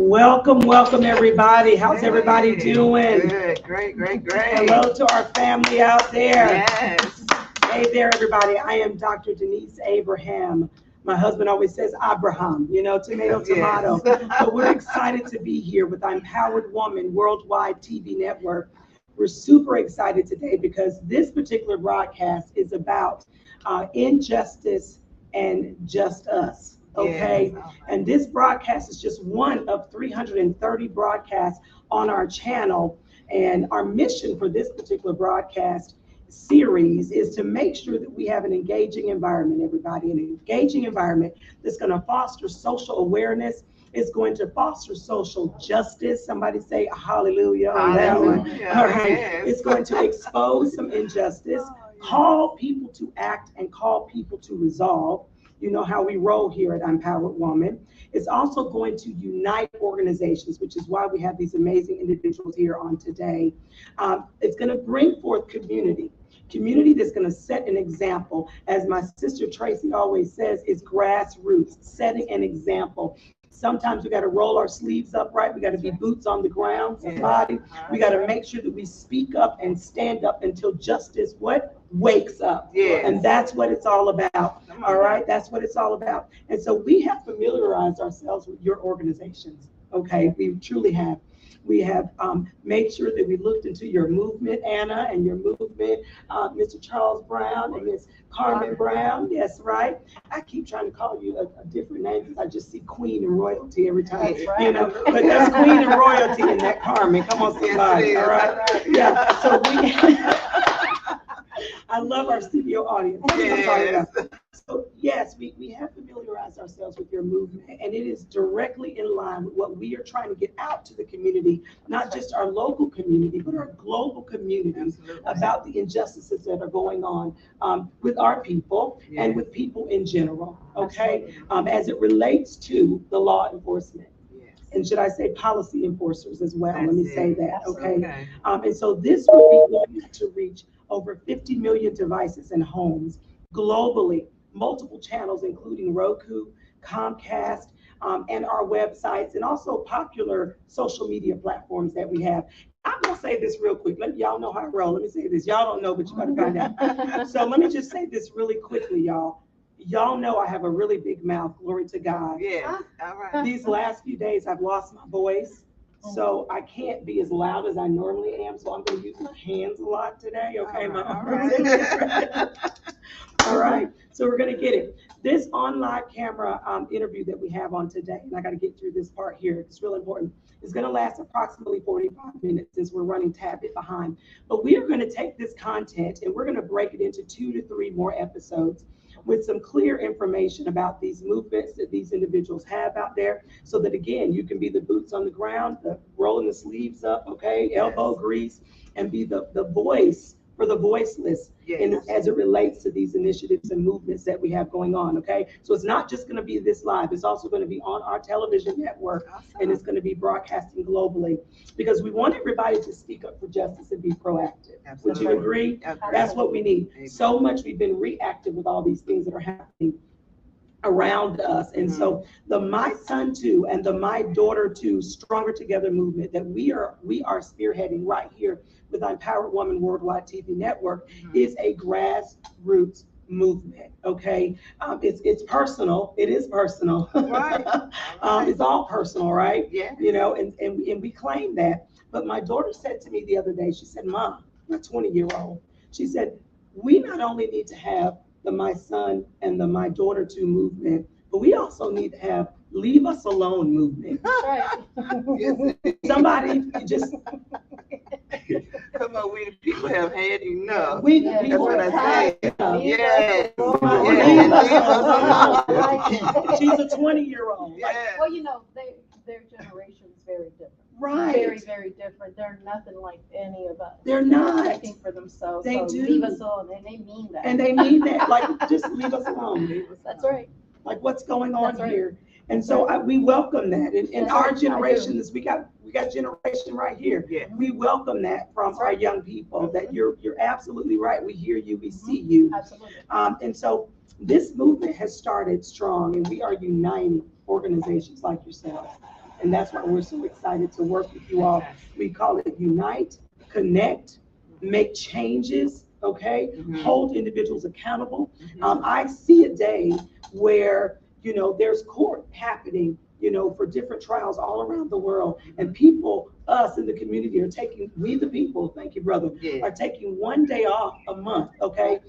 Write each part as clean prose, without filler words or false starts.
Welcome, welcome everybody. How's everybody doing? Good, great. Hello to our family out there. Yes. Hey there, everybody. I am Dr. Denise Abraham. My husband always says Abraham, tomato. Yes. But we're excited to be here with Impowered Woman Worldwide TV Network. We're super excited today because this particular broadcast is about injustice and just us. Okay, Yes. and this broadcast is just one of 330 broadcasts on our channel. And our mission for this particular broadcast series is to make sure that we have an engaging environment, everybody, an engaging environment that's going to foster social awareness. It's going to foster social justice. Somebody say hallelujah on that one. All right. Yes. It's going to expose some injustice, call people to act, and call people to resolve. You know how we roll here at Impowered Woman. It's also going to unite organizations, which is why we have these amazing individuals here on today. It's going to bring forth community that's going to set an example. As my sister Tracy always says, it's grassroots, setting an example. Sometimes we got to roll our sleeves up, right? We got to be boots on the ground, somebody. We got to make sure that we speak up and stand up until justice wakes up. Yes. And that's what it's all about. All right, that's what it's all about. And so we have familiarized ourselves with your organizations. Okay, we truly have. We have made sure that we looked into your movement, Anna, and your movement, Mr. Charles Brown and Miss Carmen Brown. Yes, right. I keep trying to call you a different name because I just see Queen and Royalty every time. That's right. But there's Queen and Royalty in that Carmen. Come on, somebody. All right. Yeah. So I love our studio audience. Yes. So yes, we have familiarized ourselves with your movement, and it is directly in line with what we are trying to get out to the community, not just our local community, but our global communities. Absolutely. About the injustices that are going on with our people and with people in general, okay? As it relates to the law enforcement. And should I say policy enforcers as well? Let me say that, okay? And so this will be going to reach over 50 million devices and homes globally, multiple channels, including Roku, Comcast, and our websites, and also popular social media platforms that we have. I'm gonna say this real quick. Y'all know how I roll. Let me say this. Y'all don't know, but you gotta find out. So let me just say this really quickly, y'all. Y'all know I have a really big mouth, glory to God. Yes. All right. These last few days, I've lost my voice, so I can't be as loud as I normally am, so I'm gonna use my hands a lot today, okay? All right. All right, so we're gonna get it. This on live camera interview that we have on today, and I gotta get through this part here, it's real important. It's gonna last approximately 45 minutes since we're running a tad bit behind. But we are gonna take this content and we're gonna break it into 2 to 3 more episodes with some clear information about these movements that these individuals have out there, so that again, you can be the boots on the ground, the rolling the sleeves up, okay, elbow grease, and be the voice for the voiceless. Yes. As it relates to these initiatives and movements that we have going on, okay? So it's not just gonna be this live, it's also gonna be on our television network, and it's gonna be broadcasting globally, because we want everybody to speak up for justice and be proactive. Absolutely. Would you agree? That's what we need. Amen. So much we've been reactive with all these things that are happening around us. And so the My Son Too and the My Daughter Too Stronger Together movement that we are spearheading right here with Impowered Woman Worldwide TV Network is a grassroots movement, okay? It's personal. It is personal. Right. It's all personal, right? Yeah. And we claim that. But my daughter said to me the other day, she said, Mom, my 20-year-old, she said, we not only need to have the My Son and the My Daughter Too movement, but we also need to have Leave Us Alone movement. Right. Somebody just Come on, we the people have had enough. we Yeah, we That's want what to I say. said. Yes. Yes. Right. She's a 20-year-old. Yes. Well, their generation is very different. Right. Very, very different. They're nothing like any of us. They're not. Thinking for themselves. They so do. Leave us alone, and they mean that. And they mean that, like, just leave us alone. That's right. Like, what's going on That's right. here? And so we welcome that. And That's our right. I generation do. is, we got generation right here. Yeah. We welcome that from That's our right. young people, that you're absolutely right. We hear you, we see you. Absolutely. And so this movement has started strong, and we are uniting organizations like yourself. And that's why we're so excited to work with you all. We call it Unite, Connect, Make Changes, okay? Hold individuals accountable. I see a day where, you know, there's court happening, you know, for different trials all around the world. And people, us in the community are taking, we the people, thank you, brother, are taking one day off a month, okay?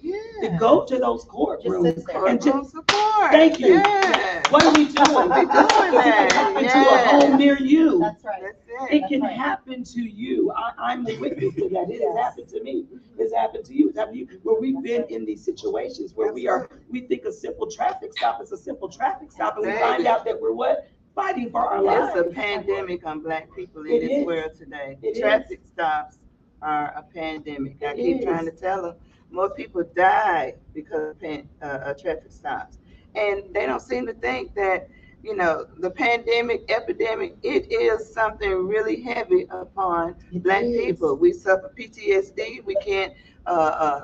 To go to those courtrooms. And just support. Thank you. Yeah. What are we doing? We're doing that. It can happen to a home near you. That's right. It can happen to you. I'm a witness to that. It has happened to me. It's happened to you. It's happened to you. Where we've been in these situations where we think a simple traffic stop is a simple traffic stop, and we find out that we're what? Fighting for our lives. It's a pandemic on Black people in this world today. Traffic stops are a pandemic. I keep trying to tell them more people die because of traffic stops. And they don't seem to think that, you know, the pandemic, epidemic, it is something really heavy upon Black people. We suffer PTSD. We can't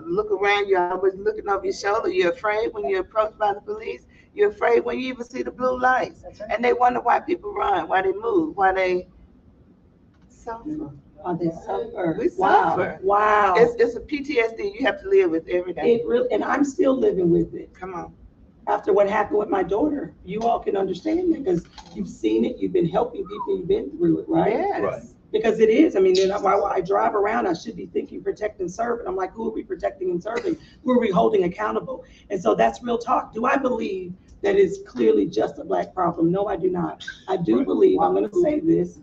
look around. You're always looking over your shoulder. You're afraid when you're approached by the police. You're afraid when you even see the blue lights. And they wonder why people run, why they move, why they suffer. They suffer. We suffer. Wow. It's a PTSD you have to live with every day. It really, and I'm still living with it. Come on. After what happened with my daughter, you all can understand it because you've seen it, you've been helping people, you've been through it, right? Yes. Right. Because it is, I mean, while I drive around, I should be thinking protect and serve. And I'm like, who are we protecting and serving? Who are we holding accountable? And so that's real talk. Do I believe that is clearly just a Black problem? No, I do not. I do believe, I'm going to say this,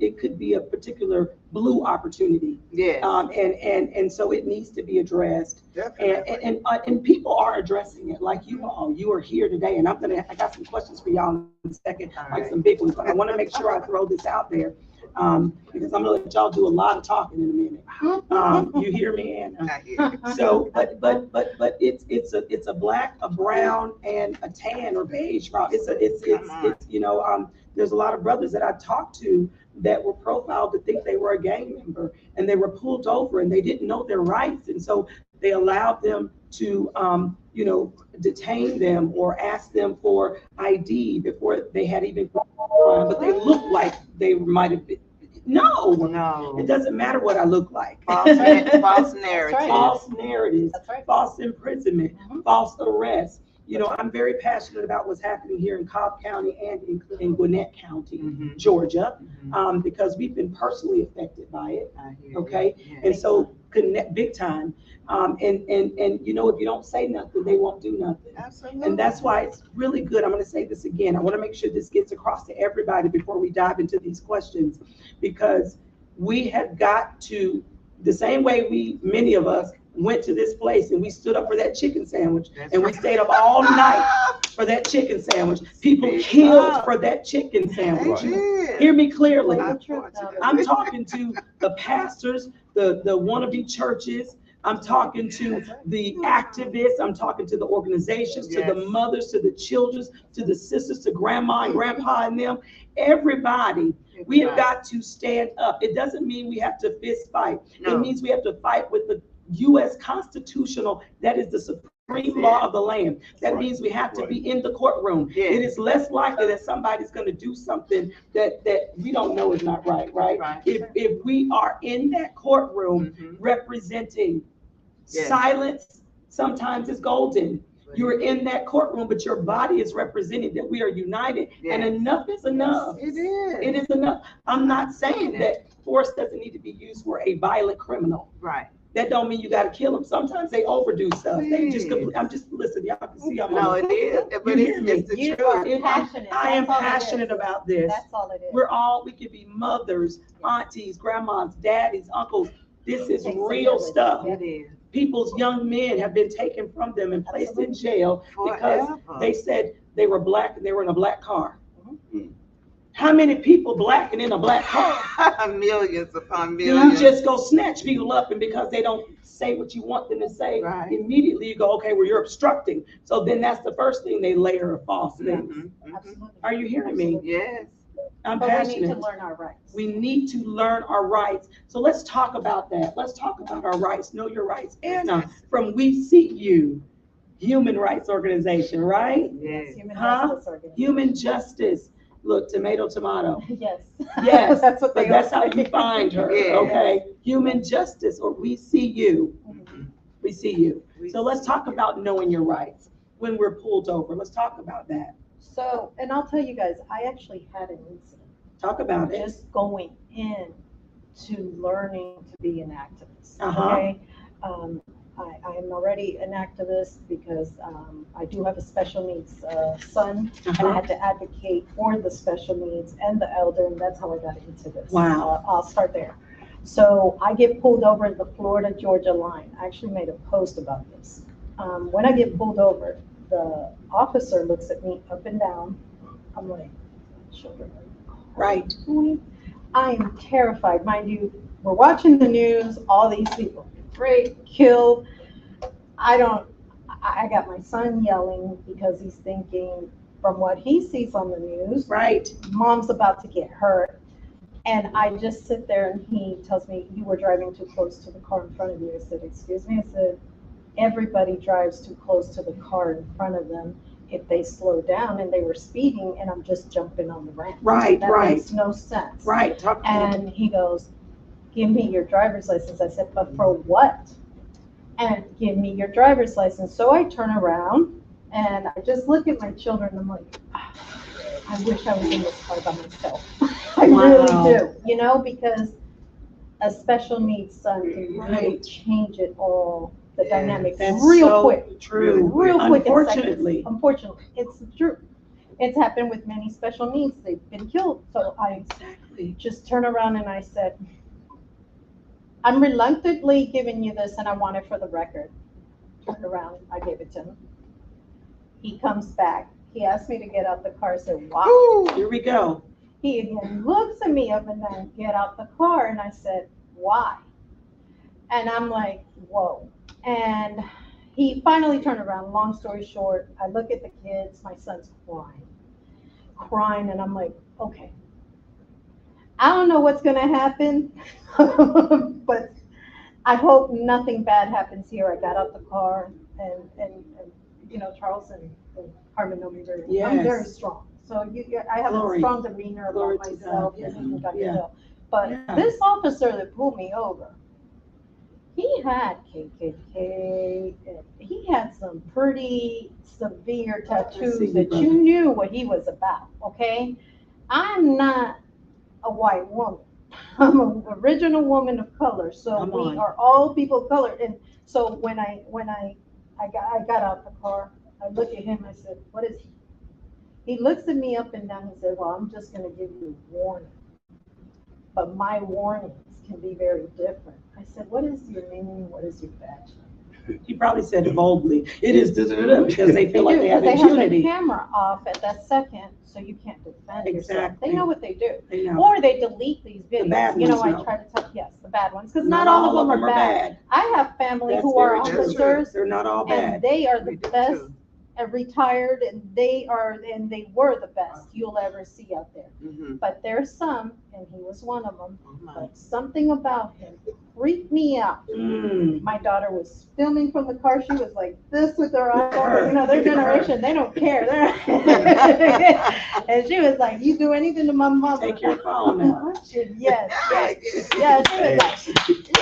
it could be a particular blue opportunity. Yes. And so it needs to be addressed. Definitely. And people are addressing it, like you all. You are here today, and I got some questions for y'all in a second, like some big ones. But I want to make sure I throw this out there, because I'm gonna let y'all do a lot of talking in a minute. You hear me, Anna? So, but it's a black, a brown, and a tan or beige route. It's you know, there's a lot of brothers that I've talked to that were profiled to think they were a gang member, and they were pulled over and they didn't know their rights, and so they allowed them to you know, detain them or ask them for ID before they had even gone on, but they looked like they might have been. No, it doesn't matter what I look like. False narratives. False narratives, false imprisonment, Mhm. false arrest. You know, I'm very passionate about what's happening here in Cobb County and in Gwinnett County, Georgia, because we've been personally affected by it. Okay, and so connect big time. And you know, if you don't say nothing, they won't do nothing. Absolutely. And that's why it's really good. I'm going to say this again. I want to make sure this gets across to everybody before we dive into these questions, because we have got to, the same way many of us went to this place and we stood up for that chicken sandwich, and we stayed up all night for that chicken sandwich. People killed for that chicken sandwich. Hear me clearly. I'm talking to the pastors, the wannabe churches. I'm talking to the activists. I'm talking to the organizations, to the mothers, to the children, to the sisters, to grandma and grandpa and them. Everybody, we have got to stand up. It doesn't mean we have to fist fight. It means we have to fight with the U.S. constitutional, that is the supreme law of the land. That means we have to be in the courtroom. It is less likely that somebody's going to do something that we don't know is not right. If we are in that courtroom representing, silence sometimes is golden. You're in that courtroom, but your body is representing that we are united, and enough is enough. It is. It is enough. I'm not saying that force doesn't need to be used for a violent criminal. Right. That don't mean you got to kill them. Sometimes they overdo stuff. They just, I'm just, listen, y'all can see I'm No, it is. But it's the You truth. are passionate. I am That's all it passionate is. about this. That's all it is. We could be mothers, aunties, grandmas, daddies, uncles. This is Takes real village. stuff. It is. People's young men have been taken from them and placed in jail because Forever. they said they were Black and they were in a Black car. How many people Black and in a Black car? Millions upon You millions. just go snatch people up, and because they don't say what you want them to say, immediately you go, okay, well, you're obstructing. So then that's the first thing they layer of false things. Absolutely. Are you hearing me? Yes. I'm But passionate. we need to learn our rights. We need to learn our rights. So let's talk about that. Let's talk about our rights. Know your rights. Anna from WeCU. human rights organization, right? Yes. Human Huh? justice organization. Human justice. Look, tomato, tomato. Yes. Yes, That's what but they that's are. how you find her, Yeah. okay? Human justice, or we see you. Mhm. We see you. So let's talk about knowing your rights when we're pulled over. Let's talk about that. So, and I'll tell you guys, I actually had an incident Talk about it. just going in to learning to be an activist. Uh-huh. Okay. I am already an activist because I do have a special needs son, and I Uh-huh. had to advocate for the special needs and the elder, and that's how I got into this. Wow. I'll start there. So I get pulled over at the Florida-Georgia line. I actually made a post about this. When I get pulled over, the officer looks at me up and down. I'm like, children are Right. I am terrified. Mind you, we're watching the news, all these people raped, killed. I got my son yelling because he's thinking from what he sees on the news, Right. mom's about to get hurt. And I just sit there and he tells me, you were driving too close to the car in front of you. I said, excuse me? I said, everybody drives too close to the car in front of them if they slow down, and they were speeding and I'm just jumping on the ramp. Right, That right. makes no sense. Right. Talk to me. And he goes, give me your driver's license. I said, but for what? And give me your driver's license. So I turn around and I just look at my children and I'm like, I wish I was in this car by myself. I Wow. really do, you know, because a special needs son can really Right. change it all, the Yeah, dynamics That's real so quick. true. Real quick. in seconds. Unfortunately. Unfortunately, it's true. It's happened with many special needs. They've been killed. So I Exactly. just turned around and I said, I'm reluctantly giving you this and I want it for the record. Turned around, I gave it to him. He comes back. He asked me to get out the car. I said, why? Woo, here we go. He again looks at me up and down, get out the car. And I said, why? And I'm like, whoa. And he finally turned around. Long story short, I look at the kids. My son's crying. And I'm like, okay. I don't know what's going to happen, but I hope nothing bad happens here. I got out the car and you know, Charles and Carmen know me very well. Yes. I'm very strong. So I have Glory. a strong demeanor Glory about to myself. God. And you can Yeah. tell. But Yeah. this officer that pulled me over, he had KKK. He had some pretty severe tattoos see you, that brother. you knew what he was about, okay? I'm not a white woman. I'm an original woman of color. So Come we on. are all people of color. And so when I got out the car, I look at him, I said, what is he? He looks at me up and down and said, well, I'm just going to give you a warning. But my warnings can be very different. I said, what is your name? What is your badge number? He probably said it boldly. It is because they feel like they have Because they have the impunity. camera off at that second, so you can't defend yourself. Exactly. They know what they do. They know. Or they delete these videos. bad You know, ones, I no. try to tell, yes, the bad ones, because not all of them are bad. I have family That's who are very true. officers, They're not all and bad. they are the We do best, too. retired, and they were the best you'll ever see out there. Mhm. But there's some, and he was one of them, Oh, my. but something about him freaked me out. Mm. My daughter was filming from the car. She was like this with her eyes open. You know, their generation, they don't care. And she was like, you do anything to my mother. Take your phone now. Yes. Yeah, she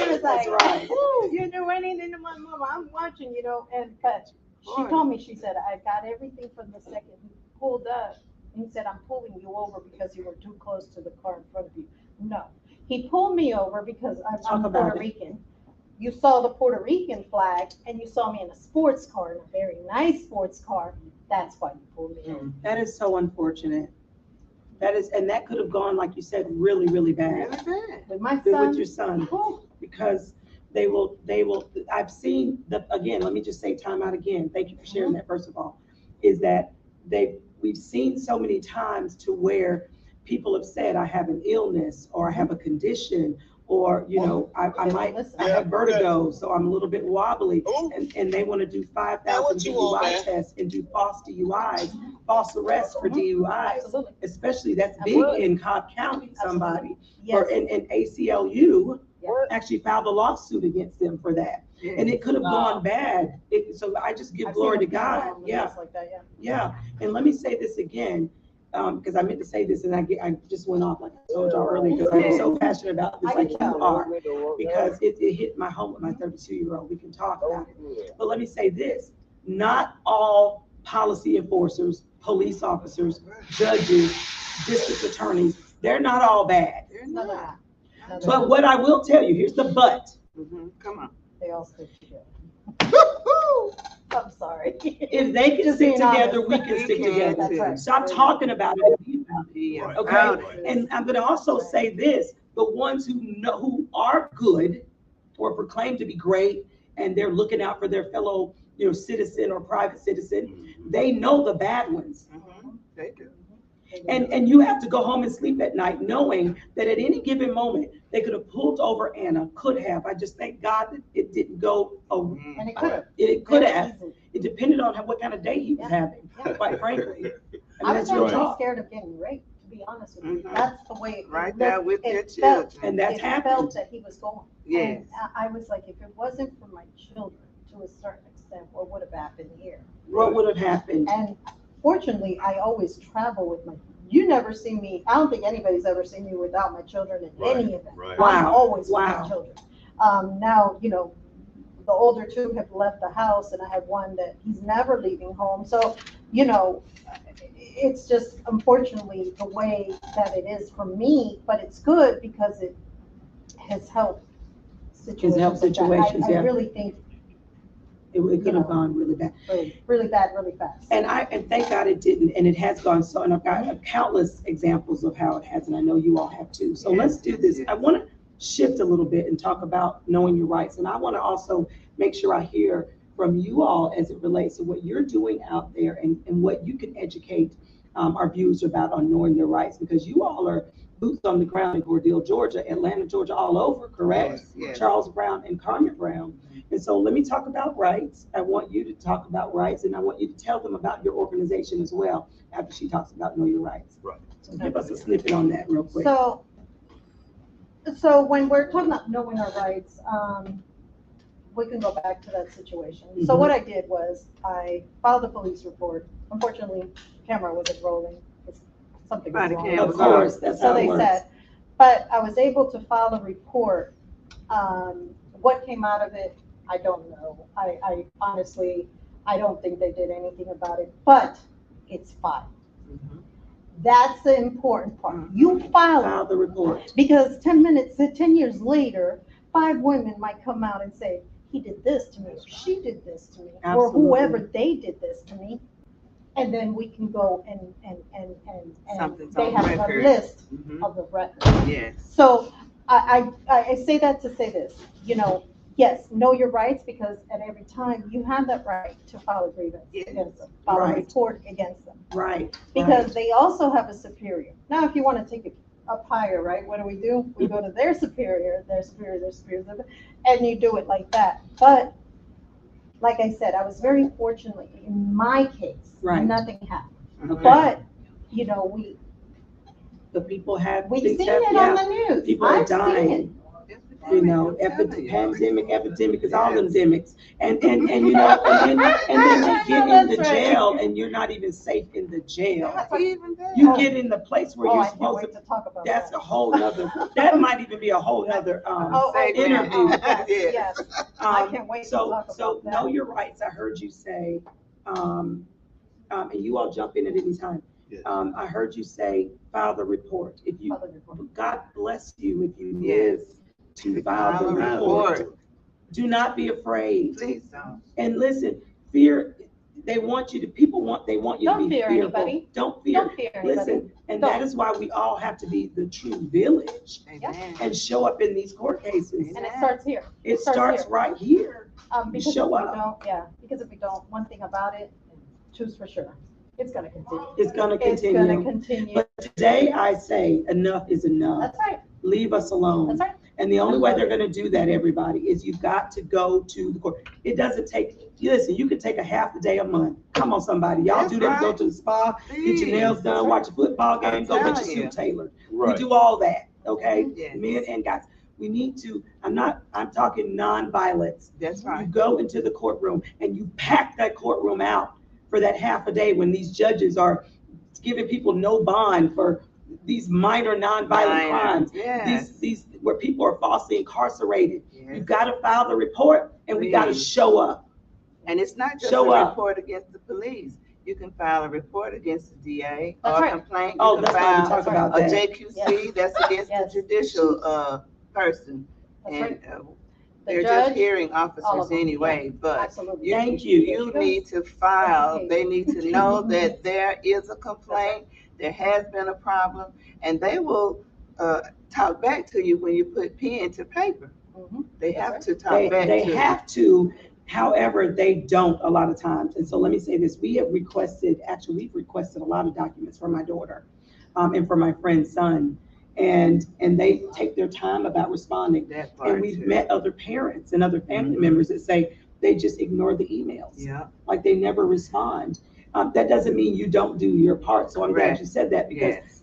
was like, That's right. "Ooh, you do anything to my mama. I'm watching, you know." And but she told me, she said, I got everything from the second he pulled up. And he said, I'm pulling you over because you were too close to the car in front of you. No, he pulled me over because I'm Talk about Puerto it. Rican. You saw the Puerto Rican flag and you saw me in a sports car, in a very nice sports car. That's why you pulled me over. That is so unfortunate. And that could have gone, like you said, really, really bad. Really bad. With my With son, your son, whew, because they will, I've seen again, let me just say time out again. Thank you for sharing that, first of all, is that we've seen so many times to where people have said, I have an illness or I have a condition, or, you know, I have vertigo, so I'm a little bit wobbly, and they want to do 5,000 DUI tests and do false DUIs, false arrests for DUIs, absolutely. especially that's big Absolutely. in Cobb County, somebody, Yes. or in ACLU, actually filed a lawsuit against them for that. And it could have gone bad. So I just give glory to God. Yeah. Like that, Yeah. And let me say this again, because I meant to say this and I just went off like I told y'all earlier, because I'm so passionate about this, like you are, because it hit my home with my 32-year-old. We can talk about it. But let me say this, not all policy enforcers, police officers, judges, district attorneys, they're not all bad. They're not. But what I will tell you, here's the but. Come on. They all stick together. I'm sorry. If they can stick together, we can stick together. That's right. Stop talking about it. Be about it. Okay. And I'm going to also say this: the ones who are good or proclaim to be great, and they're looking out for their fellow, citizen or private citizen, they know the bad ones. They do. And you have to go home and sleep at night knowing that at any given moment they could have pulled over Anna, I just thank God that it didn't go over. And it could have. It could have. It depended on what kind of day he was having, quite frankly. I was actually scared of getting raped, to be honest with you. That's the way it right there with your children. And that's happened. It felt that he was going. Yes. And I was like, if it wasn't for my children, to a certain extent, what would have happened here? What would have happened? And fortunately, I always travel with you never see me, I don't think anybody's ever seen me without my children in any event. Right. I'm always with Wow. my children. Now, the older two have left the house, and I have one that he's never leaving home. So, it's just unfortunately the way that it is for me, but it's good because it has helped situations. I really think It could have gone really bad. really bad, really fast. And thank God it didn't, and it has gone so, and I've got countless examples of how it has, and I know you all have too. So let's do this. I want to shift a little bit and talk about knowing your rights. And I want to also make sure I hear from you all as it relates to what you're doing out there and what you can educate our viewers about on knowing their rights, because you all are boots on the ground in Cordele, Georgia, Atlanta, Georgia, all over, correct? Yes. Charles Brown and Carmen Brown. And so let me talk about rights. I want you to talk about rights, and I want you to tell them about your organization as well after she talks about know your rights. Right. So give us a snippet on that real quick. So when we're talking about knowing our rights, we can go back to that situation. So what I did was I filed a police report. Unfortunately, camera wasn't rolling. Something was wrong. Of course, that's So how it they works. said, but I was able to file a report. What came out of it, I don't know. I honestly, I don't think they did anything about it, but it's filed. That's the important part. You file the report. because 10 years later, 5 women might come out and say, he did this to me, or she did this to me, Absolutely. or whoever they did this to me. And then we can go and Something's they on have record. a list of the record. Yes. So I say that to say this, yes, know your rights, because at every time you have that right to file a grievance against them, file a report against them. Right. Because they also have a superior. Now, if you want to take it up higher, right, what do? We go to their superior, and you do it like that. But like I said, I was very fortunate in my case, nothing happened. Okay. But, the people have. we've seen it on the news. People are I've seen dying. Epidemic is all endemics. And then they get into jail, and you're not even safe in the jail. You get in the place where you're supposed to talk about that's that. a whole nother, that might even be a whole nother interview. Yes. I can't wait to talk about So that. know your rights, I heard you say, and you all jump in at any time. Yes. I heard you say, file the report. God bless you if you live to file the report. Do not be afraid. Please don't. And listen, fear, they want you to be Don't fearful. fear anybody. Don't fear. Don't fear anybody. Listen, and that is why we all have to be the true village Amen. and show up in these court cases. And it starts here. It starts right here. Because show if we up. don't, because if we don't, one thing about it, choose for sure. It's gonna continue. It's gonna It's gonna continue. continue. But today I say enough is enough. That's right. Leave us alone. That's right. And the only way they're gonna do that, everybody, is you've got to go to the court. It doesn't take, listen, you can take a half a day a month. Come on, somebody. Y'all do that, go to the spa, get your nails done, watch a football game, go get your suit tailored. We do all that, okay? Yes. Men and guys. We need to, I'm talking non-violence. That's You right. go into the courtroom and you pack that courtroom out for that half a day when these judges are giving people no bond for these minor non-violent crimes. Yes. These where people are falsely incarcerated. Yes. You've got to file the report and we got to show up. And it's not just Show a up. report against the police. You can file a report against the DA That's or right. a complaint. Oh, You can let's not file talk about a that. JQC Yes. that's against Yes. the judicial person. That's And right. The they're judge, just hearing all of officers them. anyway, but Absolutely. Thank you. you need to file. Education. They need to know that there is a complaint, there has been a problem, and they will talk back to you when you put pen to paper. Mhm. They That's have right. to talk back They to you. have to, however, they don't a lot of times. And so let me say this, we've requested a lot of documents for my daughter and for my friend's son. And they take their time about responding. That part And we've too. met other parents and other family members that say they just ignore the emails. Yeah. Like they never respond. That doesn't mean you don't do your part. So I'm glad Correct. you said that because Yes.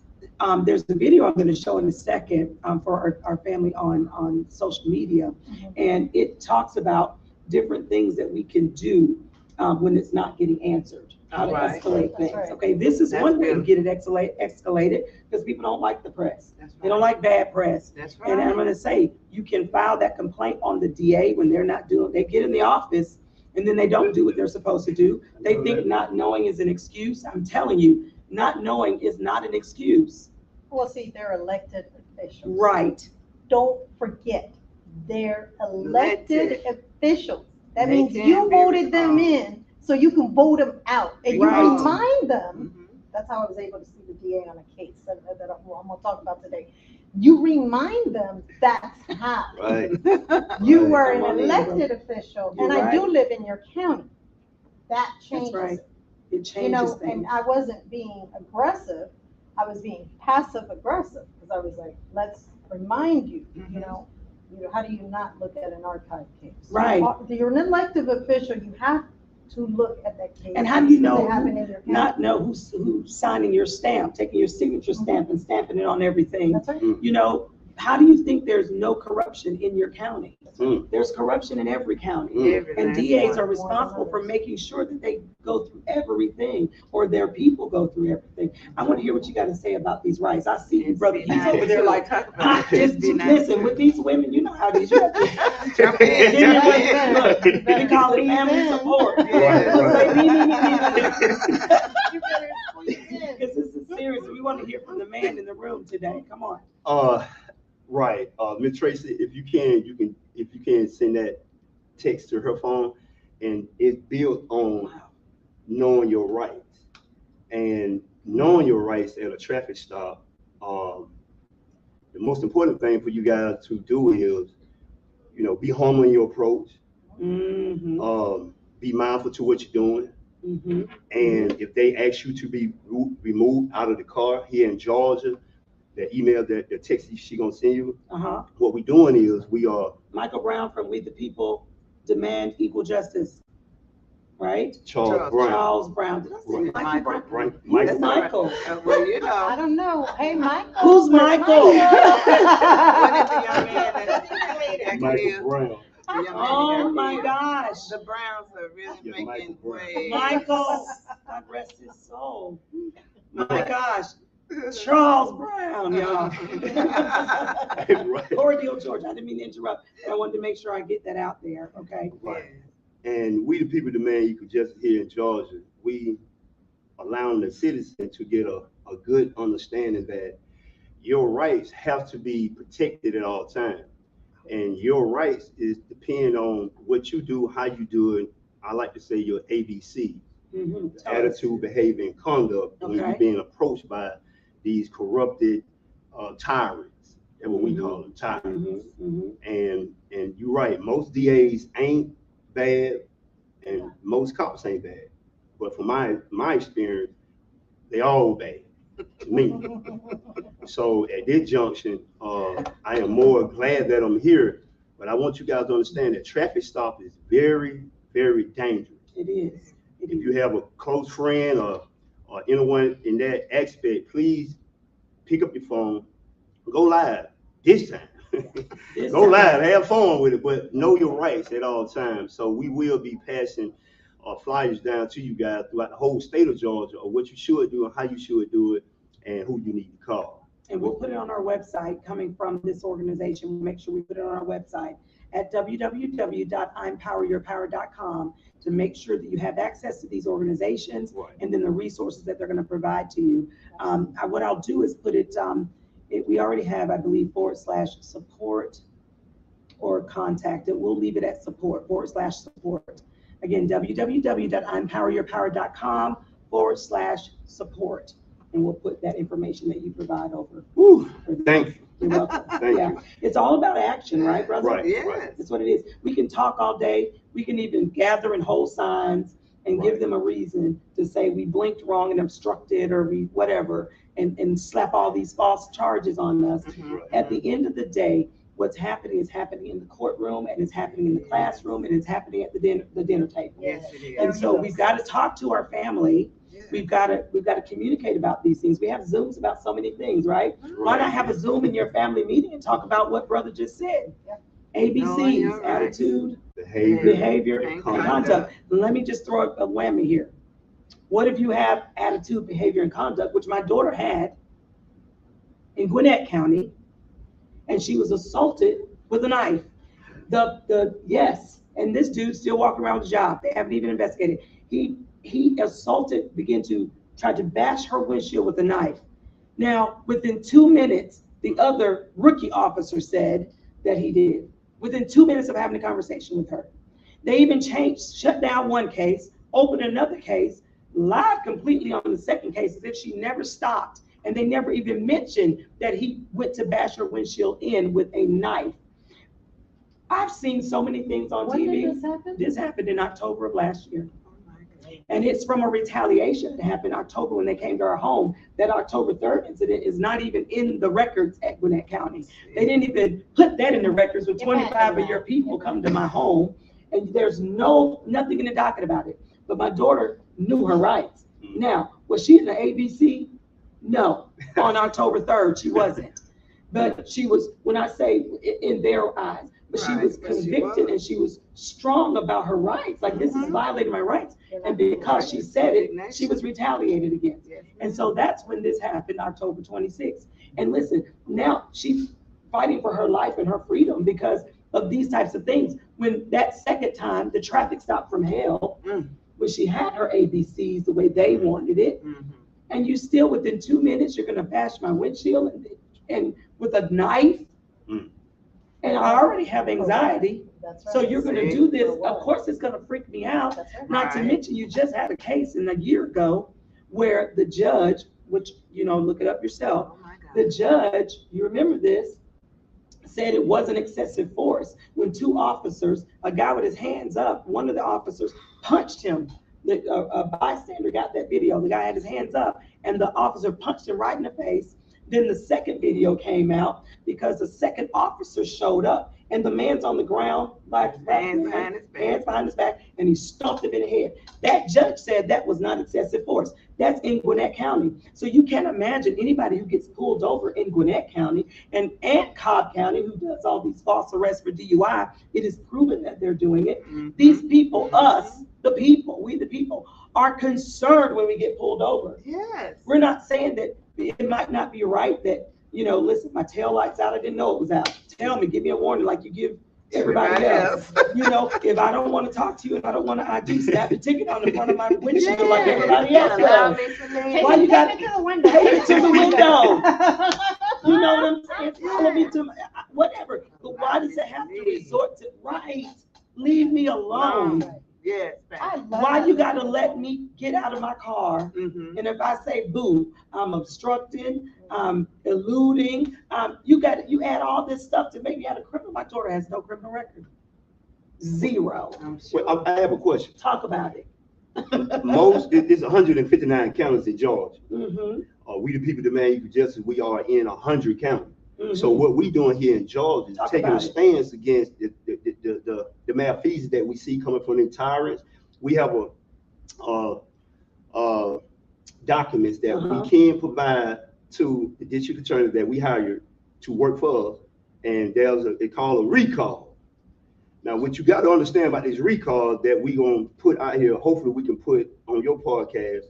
there's a video I'm going to show in a second for our family on social media. Mhm. And it talks about different things that we can do when it's not getting answered, how to Right. escalate That's things. right. Okay, this is That's one way to good. get it escalated because people don't like the press. That's right. They don't like bad press. That's And I'm right. going to say, you can file that complaint on the DA when they're not doing, they get in the office and then they don't do what they're supposed to do. They think not knowing is an excuse. I'm telling you, not knowing is not an excuse. Well, see, they're elected officials. Right. Don't forget, they're elected officials. That They means can you be voted them recalled. in, so you can vote them out. And you Right. remind them, Mhm. that's how I was able to see the DA on a case that I'm gonna talk about today. You remind them that's how. Right. You Right. were Come on an in, elected official, You're and I do right. live in your county. That changes right. it. It You changes know, things. and I wasn't being aggressive, I was being passive aggressive, because I was like, let's remind you, Mhm. you know, how do you not look at an archive case? Right. You're an elected official, you have to look at that case. And how do you know That happened in your county. not know who's signing your stamp, taking your signature stamp and stamping it on everything? That's right. You know, how do you think there's no corruption in your county? Mm. There's corruption in every county. Mm. Every And last DAs one. are responsible for making sure that they go through everything, or their people go through everything. I want to hear what you got to say about these rights. I see you, brother. He's over there like, Talk about it. just listen, with these women, you know how these, you have to Jump in, Give me jump one- in. look, we call it family support. Right, Let's say right. me. You better squeeze in. Because this is serious. We want to hear from the man in the room today. Come on. Right. Ms. Tracy, if you can send that text to her phone, and it's built on knowing your rights. And knowing your rights at a traffic stop, the most important thing for you guys to do is, you know, be humble in your approach. Mm-hmm. Be mindful to what you're doing. Mm-hmm. And if they ask you to be removed out of the car here in Georgia, the email, the text she gonna send you, Uh-huh. what we're doing is we are Michael Brown from We the People demand equal justice. Right? Charles Brown. Charles Brown. Did I say Right. Michael Brown? Right. Who's Michael. Michael? Well, you I know, don't know. Hey, Michael. Who's where's Michael? what is the young man that Michael lives? Brown. The young man Oh that my lives. gosh. The Browns are really Yes, making Michael Brown. waves. Michael, God rest his soul. My gosh. Charles Brown, y'all. Right. Cordial George. I didn't mean to interrupt. I wanted to make sure I get that out there. Okay. Right. And we the people demand you could just here in Georgia, we allowing the citizen to get a good understanding that your rights have to be protected at all times. And your rights is depend on what you do, how you do it. I like to say your ABC, Mm-hmm. attitude, behavior, and conduct when Okay. you're being approached by these corrupted tyrants. That's what we call them, tyrants. Mm-hmm. Mm-hmm. And you're right, most DAs ain't bad and most cops ain't bad. But from my experience, they all bad to me. So at this junction, I am more glad that I'm here, but I want you guys to understand that traffic stop is very, very dangerous. It is. It If is. you have a close friend or anyone in that aspect, please pick up your phone, go live this time. Go live, have fun with it, but know your rights at all times. So we will be passing flyers down to you guys throughout the whole state of Georgia of what you should do and how you should do it and who you need to call. And we'll put it on our website coming from this organization. We'll make sure we put it on our website at www.impoweryourpower.com to make sure that you have access to these organizations and then the resources that they're going to provide to you. What I'll do is put it, we already have, I believe, /support or contact it. We'll leave it at support, /support. Again, www.impoweryourpower.com/support. And we'll put that information that you provide over. Thank you. You're welcome. Thank you. It's all about action, right, brother? Right. Yes. That's what it is. We can talk all day. We can even gather and hold signs and give them a reason to say we blinked wrong and obstructed or we whatever and slap all these false charges on us. At the end of the day, what's happening is happening in the courtroom and it's happening in the classroom and it's happening at the dinner table. Yes, it is. And so we've got to talk to our family. We've got to communicate about these things. We have Zooms about so many things, right? Why not have a Zoom in your family meeting and talk about what brother just said? ABCs, attitude, behavior, and conduct. Let me just throw a whammy here. What if you have attitude, behavior, and conduct, which my daughter had in Gwinnett County, and she was assaulted with a knife? Yes, and this dude still walking around with a job. They haven't even investigated. He assaulted, began to try to bash her windshield with a knife. Now, within 2 minutes, the other rookie officer said that he did. Within 2 minutes of having a conversation with her. They even shut down one case, opened another case, lied completely on the second case as if she never stopped. And they never even mentioned that he went to bash her windshield in with a knife. I've seen so many things on TV. When did this happen? This happened in October of last year. And it's from a retaliation that happened in October when they came to our home. That October 3rd incident is not even in the records at Gwinnett County. They didn't even put that in the records when 25 of your people come to my home and there's nothing in the docket about it. But my daughter knew her rights. Now, was she in the ABC? No, on October 3rd, she wasn't. But she was, when I say in their eyes, but she was convicted and she was strong about her rights. Like, this is violating my rights. And because she said it, she was retaliated against. And so that's when this happened, October 26th. And listen, now she's fighting for her life and her freedom because of these types of things. When that second time, the traffic stop from hell, when she had her ABCs the way they wanted it, and you still within 2 minutes, you're gonna bash my windshield and with a knife. And I already have anxiety. That's right. So you're going to do this. Of course, it's going to freak me out. Right. Not to mention, you just had a case a year ago where the judge, which, look it up yourself. The judge, you remember this, said it wasn't excessive force when two officers, a guy with his hands up, one of the officers punched him. A bystander got that video. The guy had his hands up and the officer punched him right in the face. Then the second video came out because the second officer showed up and the man's on the ground, hands behind his back, and he stomped him in the head. That judge said that was not excessive force. That's in Gwinnett County. So you can't imagine anybody who gets pulled over in Gwinnett County and Cobb County who does all these false arrests for DUI. It is proven that they're doing it. These people, us, the people, we the people, are concerned when we get pulled over. Yes. We're not saying that it might not be right that, listen, my tail light's out, I didn't know it was out. Tell me, give me a warning like you give everybody else. If I don't want to talk to you and I don't want to ID, snap a ticket on the front of my windshield like everybody else does. Why you got to the window? Take it to the window. You know what I'm saying? Follow me to whatever. But why does it have to resort to leave me alone? Yes. Why you gotta let me get out of my car? And if I say boo, I'm obstructing, I'm eluding. You add all this stuff to make me out a criminal. My daughter has no criminal record. Zero. Well, I have a question. Talk about it. It's 159 counties in Georgia. We the people demand justice. We are in 100 counties. So what we doing here in Georgia is taking a stance against the malfeasance that we see coming from the tyrants. We have documents that we can provide to the district attorney that we hired to work for us and they call a recall. Now, what you got to understand about this recall that we gonna put out here, hopefully we can put on your podcast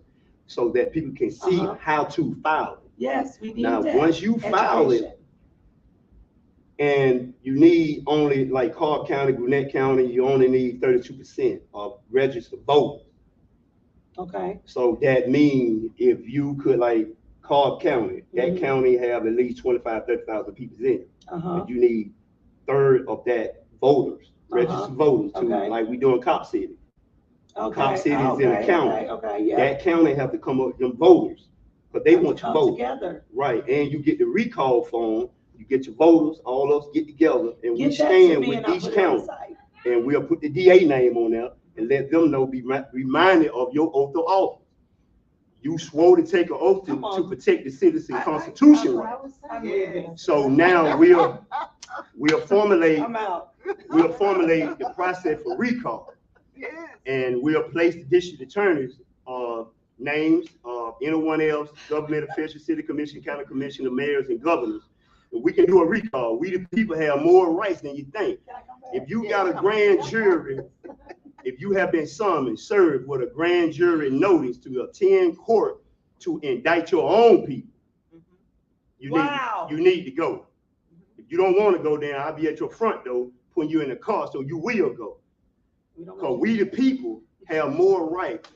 so that people can see how to file it. Yes, we need now, that. once you file it, and you need only, like Cobb County, Gwinnett County, you only need 32% of registered voters. Okay. So that means if you could, like Cobb County, that county have at least 30,000 people in it. And you need third of that voters, registered voters, to like we do in Cop City. Cop City is in the county. That county have to come up with them voters, but they want to vote together. Right, and you get the recall form. You get your voters, all of us get together, and we stand with each county, and we'll put the DA name on there and let them know, be reminded of your oath of office. You swore to take an oath to protect the citizen constitution right. So now we'll formulate the process for recall, and we'll place the district attorneys names of anyone else, government officials, city commission, county commissioner, mayors, and governors. We can do a recall. We the people have more rights than you think. If you got a grand jury, if you have been summoned, served with a grand jury notice to attend court to indict your own people, you need to go. If you don't want to go, then I'll be at your front door putting you in the car, so you will go. Because we the people have more rights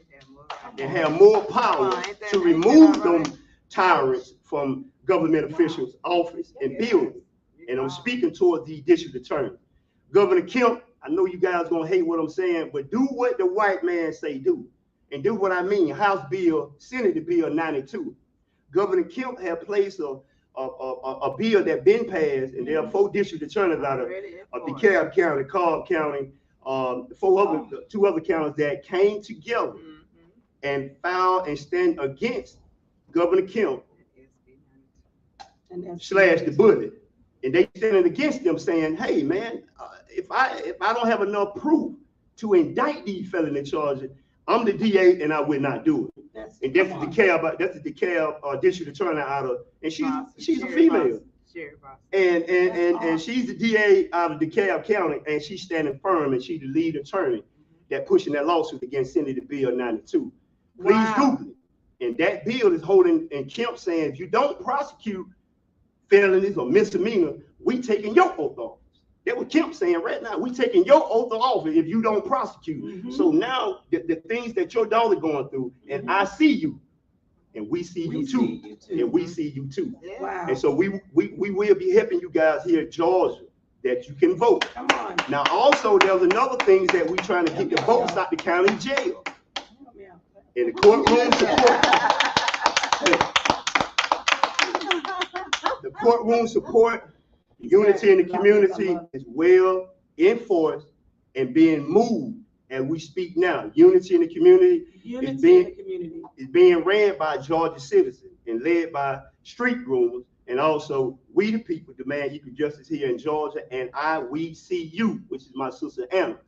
and have more power to remove them tyrants from government officials' office and buildings. And I'm speaking towards the district attorney. Governor Kemp, I know you guys gonna hate what I'm saying, but do what the white man say do. And do what I mean. House Bill, Senate Bill 92. Governor Kemp had placed a bill that been passed, and there are 4 district attorneys out of DeKalb County, Cobb County, 2 other counties that came together and filed and stand against Governor Kemp slash the bullet, and they standing against them, saying, "Hey, man, if I don't have enough proof to indict these felony charges, I'm the DA and I will not do it." That's the DeKalb district attorney out of, and she's a female, and she's the DA out of DeKalb County, and she's standing firm, and she's the lead attorney that pushing that lawsuit against Senate Bill 92. Please Google it. And that bill is holding, and Kemp saying, if you don't prosecute felonies or misdemeanor, we taking your oath of office. That's what Kemp's saying right now. We taking your oath of office if you don't prosecute. So now the things that your daughter going through, and I see you, and we see you too, and we see you too. Wow. And so we will be helping you guys here in Georgia that you can vote. Come on. Now also there's another thing that we trying to get the votes out the county jail. In the courtroom support. The courtroom support, unity in the community is well enforced and being moved as we speak now. Unity in the community is being ran by Georgia citizens and led by street groomers, and also we the people demand equal justice here in Georgia, and WeCU, which is my sister Anna.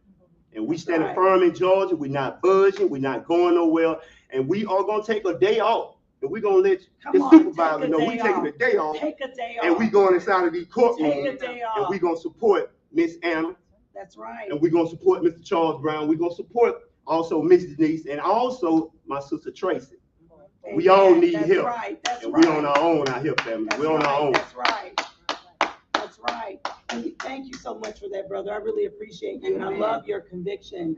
And we standing firm in Georgia. We're not budging. We're not going nowhere. And we are going to take a day off. And we're going to let the supervisor know we're taking a day off. Take a day off. And we're going inside of these courtrooms. Take a day off. And we're going to support Miss Anna. That's right. And we're going to support Mr. Charles Brown. We're going to support also Miss Denise and also my sister Tracy. Amen. We all need That's help. Right. That's and right. We're on our own out here, family. We're on our own. That's right. That's right. And thank you so much for that, brother. I really appreciate you. And I love your conviction,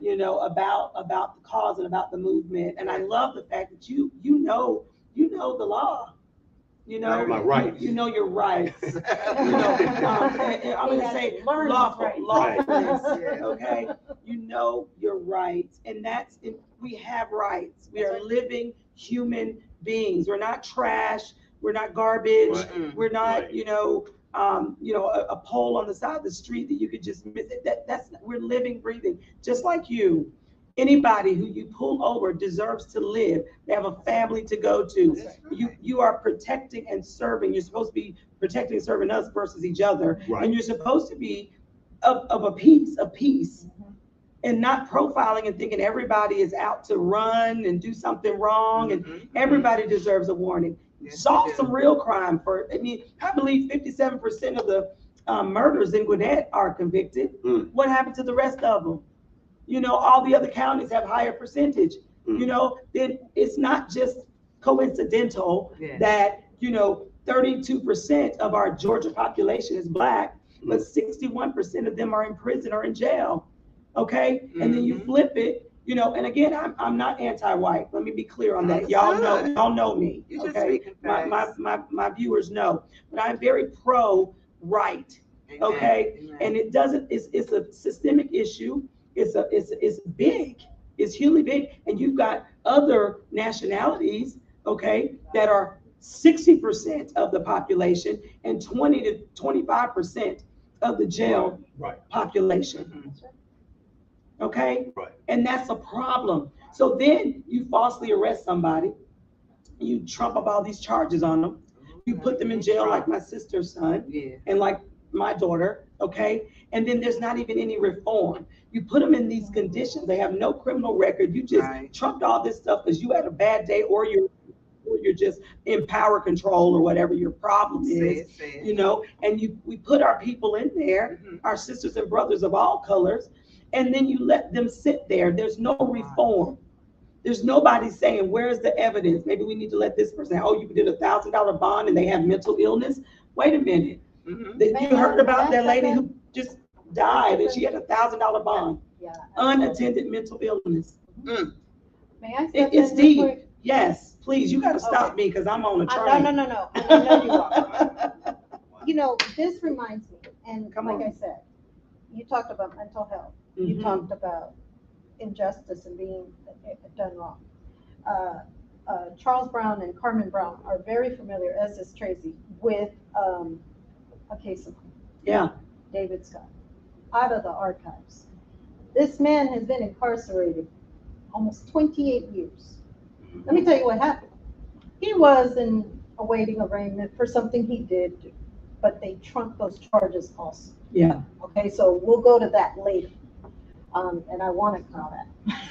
you know, about the cause and about the movement. And I love the fact that you know the law. You know, my rights. You know your rights. You know, I'm going to say lawfulness. Okay. You know your rights. And we have rights. We are living human beings. We're not trash. We're not garbage. We're not, a pole on the side of the street that you could just miss. We're living, breathing, just like you. Anybody who you pull over deserves to live. They have a family to go to. You are protecting and serving. You're supposed to be protecting and serving us versus each other. And you're supposed to be of a peace, and not profiling and thinking everybody is out to run and do something wrong, and everybody deserves a warning. Solve some real crime I believe 57% murders in Gwinnett are convicted. What happened to the rest of them? You know, all the other counties have higher percentage. You know, then it's not just coincidental that, you know, 32% of our Georgia population is Black, but 61% of them are in prison or in jail. Okay? And then you flip it, you know, and again, I'm not anti-white. Let me be clear on that. Y'all know me. Okay? My viewers know. But I'm very pro-right. Okay? And it doesn't, it's a systemic issue. It's big. It's hugely big. And you've got other nationalities, okay, that are 60% of the population and 20 to 25% of the jail population. Okay? And that's a problem. So then you falsely arrest somebody, you trump up all these charges on them, you put them in jail like my sister's son and like my daughter, okay? And then there's not even any reform. You put them in these conditions, they have no criminal record, you just trumped all this stuff because you had a bad day or you're just in power control or whatever your problem is, you know, and we put our people in there, our sisters and brothers of all colors, and then you let them sit there. There's no reform. There's nobody saying, where's the evidence? Maybe we need to let this person, oh, you did a $1,000 bond and they have mental illness. Wait a minute. You heard about that lady who just died and she had a $1,000 bond. Unattended mental illness. May I say it's deep. Yes, please. You got to stop me because I'm on a train. No. And I know you are. You know, this reminds me, and like I said, you talked about mental health. You talked about injustice and being done wrong. Charles Brown and Carmen Brown are very familiar, as is Tracy, with a case of David Scott out of the archives. This man has been incarcerated almost 28 years. Let me tell you what happened. He was awaiting arraignment for something he did do, but they trumped those charges also. Okay, so we'll go to that later. And I want to know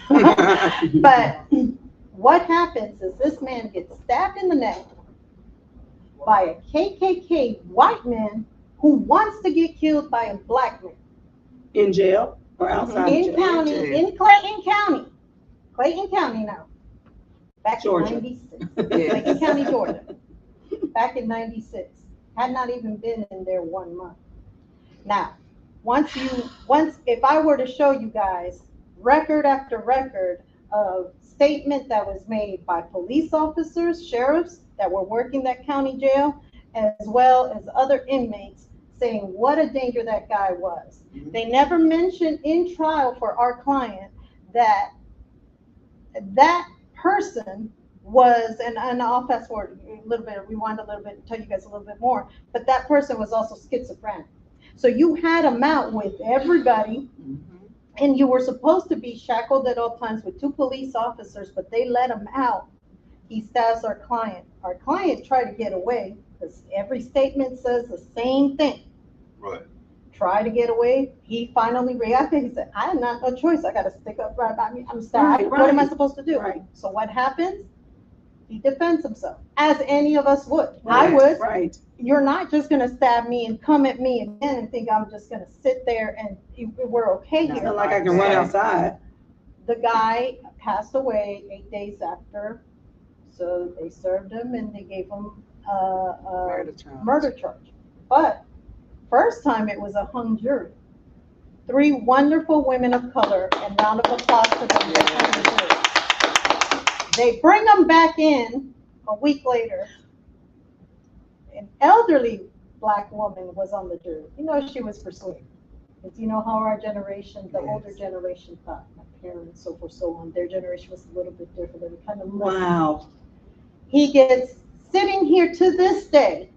that. But what happens is this man gets stabbed in the neck by a KKK white man who wants to get killed by a Black man. In jail or outside in jail? County, in Clayton County. Clayton County now. Back Georgia. in 96. Clayton County, Georgia. Back in 96. Had not even been in there 1 month. Now, if I were to show you guys record after record of statement that was made by police officers, sheriffs that were working that county jail, as well as other inmates saying what a danger that guy was. They never mentioned in trial for our client that that person was, and I'll fast forward a little bit, rewind a little bit, and tell you guys a little bit more, but that person was also schizophrenic. So you had him out with everybody, and you were supposed to be shackled at all times with 2 police officers, but they let him out. He stabs our client. Our client tried to get away because every statement says the same thing. Try to get away. He finally reacted. He said, I have not no choice. I got to stick up right by me. I'm stabbed. What am I supposed to do? So what happens? He defends himself, as any of us would. I would. You're not just going to stab me and come at me again and think I'm just going to sit there and we're okay here. It's not like I can run outside. The guy passed away 8 days after, so they served him and they gave him a murder charge. But first time it was a hung jury. 3 wonderful women of color, and round of applause for them. They bring them back in a week later. An elderly Black woman was on the jury. You know, she was persuaded. Because you know how our generation, the older generation thought, my parents, so forth, so on, their generation was a little bit different. They were kind of wow. He gets sitting here to this day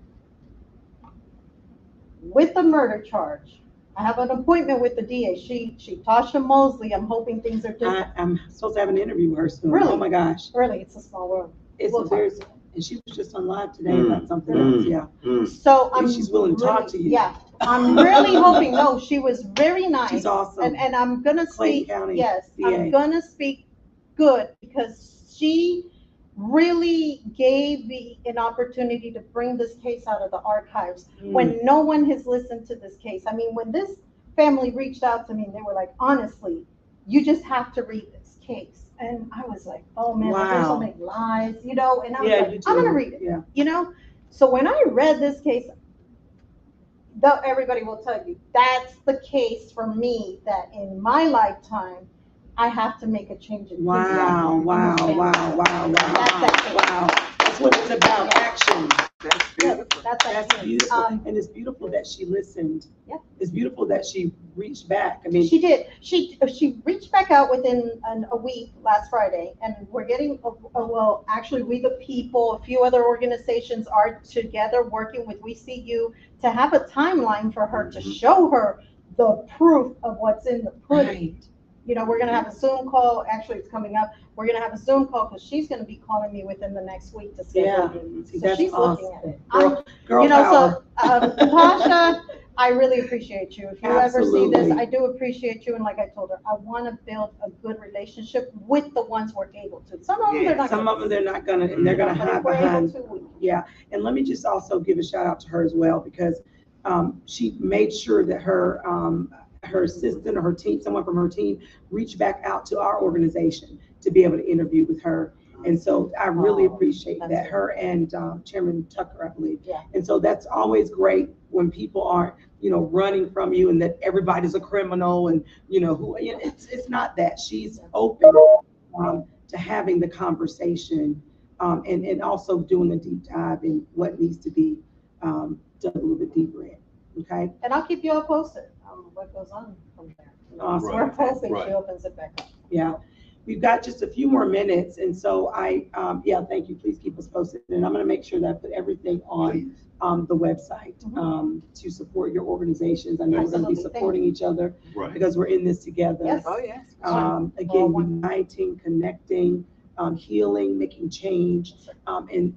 with a murder charge. I have an appointment with the DA. She Tasha Mosley. I'm hoping things are different. I'm supposed to have an interview with her soon. Really? Oh my gosh. Really, it's a small world. It's a very, and she was just on live today about something else. So she's willing to talk to you. Yeah, I'm really hoping. No, she was very nice. She's awesome. And I'm gonna speak. County yes, DA. I'm gonna speak good because she really gave me an opportunity to bring this case out of the archives when no one has listened to this case. I mean, when this family reached out to me, they were like, honestly, you just have to read this case. And I was like, oh man, I hear so many lies, you know, and I was like, I'm gonna read it, you know? So when I read this case, though everybody will tell you, that's the case for me that in my lifetime, I have to make a change in Wow. That's what it's about, action. That's beautiful. That's beautiful. And it's beautiful that she listened. Yeah. It's beautiful that she reached back. I mean, she did. She reached back out within a week last Friday, and we're getting, well, actually, We the People, a few other organizations are together working with WeCU to have a timeline for her to show her the proof of what's in the pudding. right. You know, we're going to have a Zoom call. Actually, it's coming up. We're going to have a Zoom call because she's going to be calling me within the next week to schedule a meeting. See, So that's she's awesome. looking at it. Girl You know, power. so Natasha, I really appreciate you. If you ever see this, Absolutely. I do appreciate you. And like I told her, I want to build a good relationship with the ones we're able to. Some of them, they're not. Some of them, they're not gonna, and they're gonna hide behind. Yeah, and let me just also give a shout out to her as well, because she made sure that her assistant or her team, someone from her team, reached back out to our organization to be able to interview with her. And so I really appreciate that, her and Chairman Tucker, I believe. Yeah. And so that's always great when people aren't, you know, running from you and that everybody's a criminal and, you know, who, you know, it's not that. She's open to having the conversation and also doing a deep dive in what needs to be done a little bit deeper in. Okay. And I'll keep you all posted on what goes on from there. Awesome. We're hoping she opens it back up. Yeah. We've got just a few more minutes. And so thank you. Please keep us posted. And I'm going to make sure that I put everything on the website to support your organizations. I know we're going to be supporting each other because we're in this together. Yes. Oh, yes. Again, uniting, connecting, healing, making change, and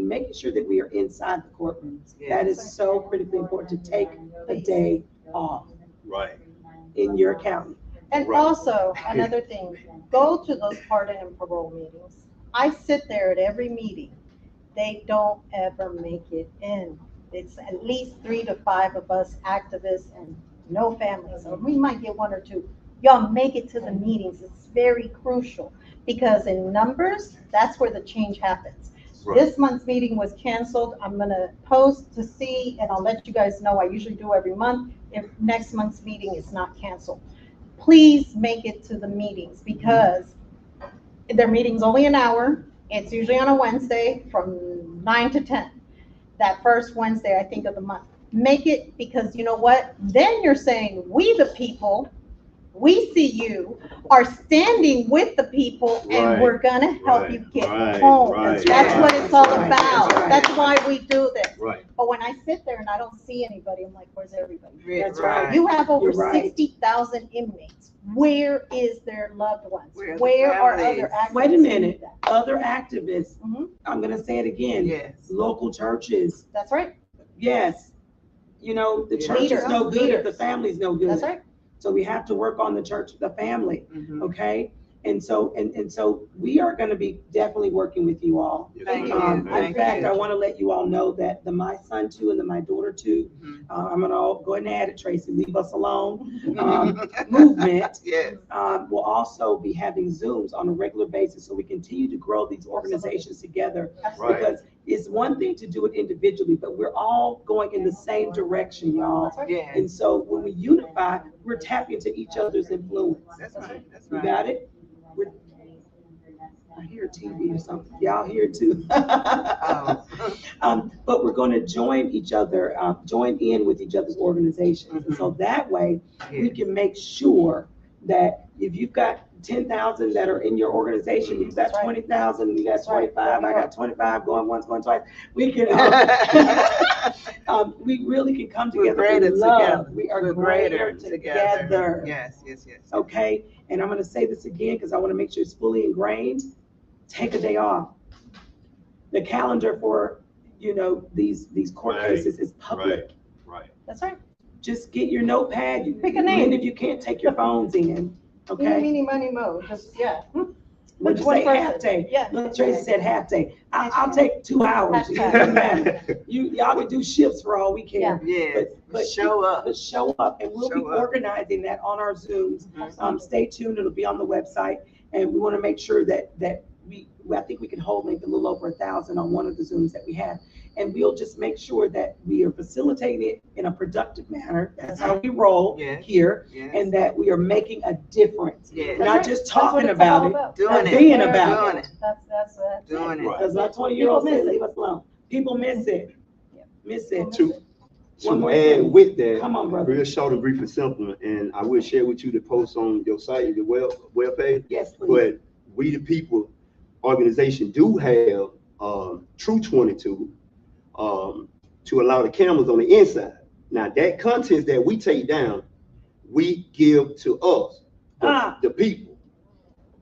making sure that we are inside the courtrooms. Yes. That is so critically important to take a day off Right. in your county. And also, another thing, go to those pardon and parole meetings. I sit there at every meeting. They don't ever make it in. It's at least 3 to 5 of us activists and no families, or we might get 1 or 2. Y'all make it to the meetings. It's very crucial because in numbers, that's where the change happens. This month's meeting was canceled. I'm going to post to see, and I'll let you guys know. I usually do every month if next month's meeting is not canceled. Please make it to the meetings because their meeting's only an hour. It's usually on a Wednesday from 9 to 10. That first Wednesday, I think, of the month. Make it because you know what? Then you're saying, we the people, WeCU, are standing with the people and we're going to help you get home. That's what it's all about. That's why we do this. But when I sit there and I don't see anybody, I'm like, where's everybody? That's right. You have over 60,000 inmates. Where is their loved ones? Where are other activists? Wait a minute. Other activists. I'm going to say it again. Yes. Local churches. That's right. Yes. You know, the church is no good if the family's no good. That's right. So we have to work on the church, the family, okay? And so we are going to be definitely working with you all. Thank you. In fact, I want to let you all know that the My Son Too and the My Daughter Too, I'm going to go ahead and add it, Tracy, leave us alone, movement, will also be having Zooms on a regular basis so we continue to grow these organizations together. Because it's one thing to do it individually, but we're all going in the same direction, y'all. Yes. And so when we unify, we're tapping into each other's influence. That's right. That's You right. got it? I hear TV or something. Y'all hear it too. But we're going to join each other, join in with each other's organizations. And so that way we can make sure that if you've got 10,000 that are in your organization, you've got 20,000, you got 25, I got 25, going once, going twice. We can, we really can come together in love. We are greater together. Yes, yes, yes. Okay, and I'm going to say this again because I want to make sure it's fully ingrained. Take a day off. The calendar for, you know, these court cases is public. That's right. Just get your notepad. Pick a name. And if you can't take your phones in, okay? Meeny, miny, mo. Just, Would you Which say one half first? day? Yeah. Look, Tracy said half day. I'll take 2 hours. It doesn't matter. Y'all can do shifts for all we care. Yes, But show up. But show up, and we'll be Show up. organizing that on our Zooms. Absolutely. Stay tuned, it'll be on the website, and we want to make sure that I think we can hold maybe a little over 1,000 on one of the Zooms that we have. And we'll just make sure that we are facilitating it in a productive manner. That's how we roll here, Yes. and that we are making a difference. Yes. We're not just That's what talking it's about all it, about. Doing but it. being about Doing it. it. That's Doing it. Right. Because my 20-year-old People said, miss leave us alone. People miss it. Yeah. Miss it. People To One more add thing. with that, Come on, brother. real short and brief and simple, and I will share with you the post on your site, your web page. Yes, please. But We the People organization do have True 22 to allow the cameras on the inside. Now that content that we take down, we give to us, the people.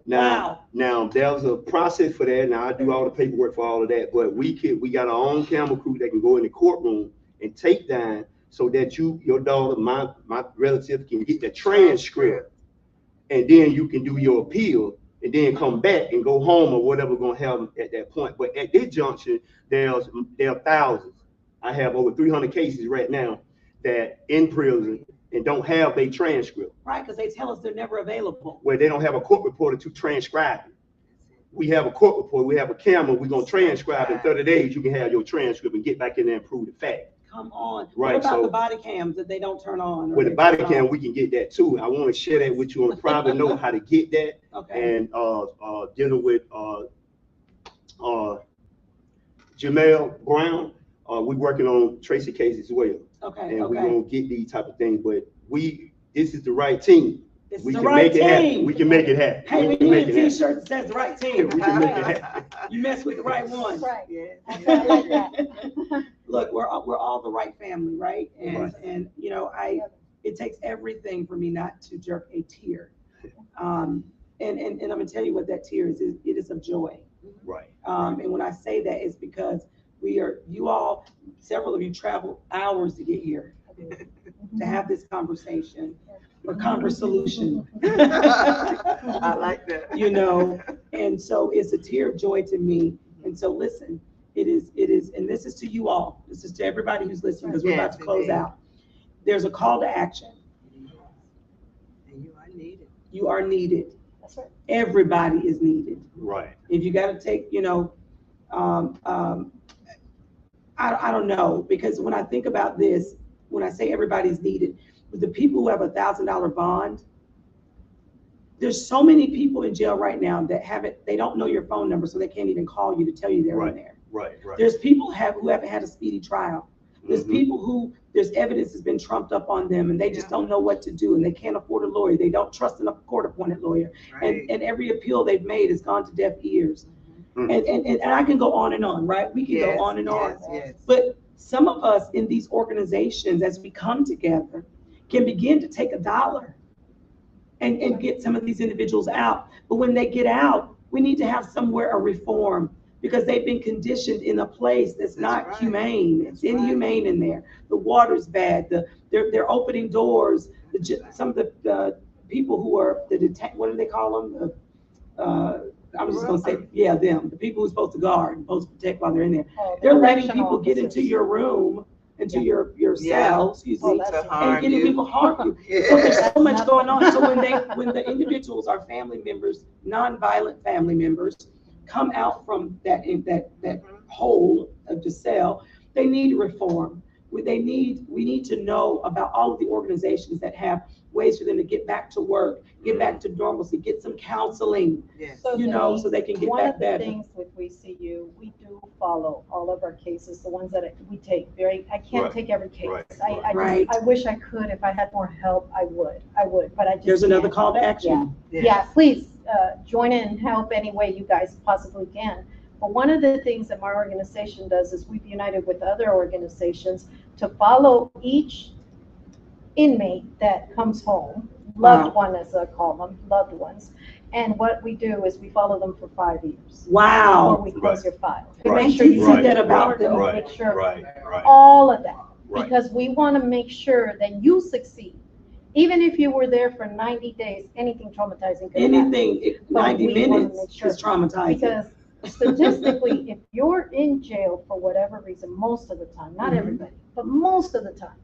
Now there's a process for that. Now I do all the paperwork for all of that, but we got our own camera crew that can go in the courtroom and take down so that your daughter, my relative can get the transcript, and then you can do your appeal and then come back and go home or whatever gonna happen at that point. But at this junction, there are thousands. I have over 300 cases right now that in prison and don't have their transcript. Right, because they tell us they're never available. Where they don't have a court reporter to transcribe it. We have a court report, we have a camera, we're gonna transcribe in 30 days, you can have your transcript and get back in there and prove the fact. Come on. Right, What about so- the body cams that they don't turn on? With the body cam, we can get that too. I wanna share that with you on a private note, how to get that. Okay. And dealing with Jamel Brown, we working on Tracy case as well. Okay, And we okay. gonna get these type of things, but this is the right team. This We is the can right make it happen. team. We can make it happen. Hey, we can need make a it happen. t-shirt that says the right team. We can make it happen. You mess with the right one. That's right. Yes. I like that. Look, we're all the right family, right? And Right. and you know, it takes everything for me not to jerk a tear. And I'm gonna tell you what that tear is. It is of joy. Right. And when I say that, it's because several of you traveled hours to get here to have this conversation or conversation. I like that. You know, and so it's a tear of joy to me. And so listen, it is, and this is to you all. This is to everybody who's listening, because we're about to close out. There's a call to action. And you are needed. You are needed. That's right. Everybody is needed. Right. If you got to take, I don't know, because when I think about this, when I say everybody's needed, with the people who have $1,000 bond, there's so many people in jail right now that they don't know your phone number, so they can't even call you to tell you they're in there. Right. There's people who haven't had a speedy trial. There's people who there's evidence has been trumped up on them, and they just don't know what to do, and they can't afford a lawyer. They don't trust a court-appointed lawyer, Right. and every appeal they've made has gone to deaf ears. And I can go on and on, right? We can go on and on. Yes. But some of us in these organizations, as we come together, can begin to take $1 and get some of these individuals out. But when they get out, we need to have somewhere a reform, because they've been conditioned in a place that's not right. humane. It's That's inhumane in there. The water's bad. They're opening doors. Some of the people who are what do they call them? I'm just gonna say, them. The people who's supposed to guard, supposed to protect while they're in there. They're letting people get into your room, into your cell, excuse me, and getting people harm you. So there's so much going on. So when the individuals are family members, nonviolent family members, come out from that hole of the cell, they need reform. We need to know about all of the organizations that have ways for them to get back to work, get back to normalcy, get some counseling, Yes. So so they can get one back of the better. things with WeCU, we do follow all of our cases, the ones that we take I can't Right. take every case. Right. Right. I wish I could. If I had more help, I would, but I just There's another can't. call to action. Yeah, please join in and help any way you guys possibly can. But one of the things that my organization does is we've united with other organizations to follow each inmate that comes home, loved one as I call them, loved ones. And what we do is we follow them for 5 years. Before Wow. we close your file. Right. Make sure you Right. do that Right. them, Right. make sure Right. all of that. Right. Because we want to make sure that you succeed Even if you were there for 90 days, anything traumatizing could happen. Anything, But 90 we wanna minutes make sure, is traumatizing. Because statistically, if you're in jail for whatever reason, most of the time, not Mhm. everybody, but most of the time,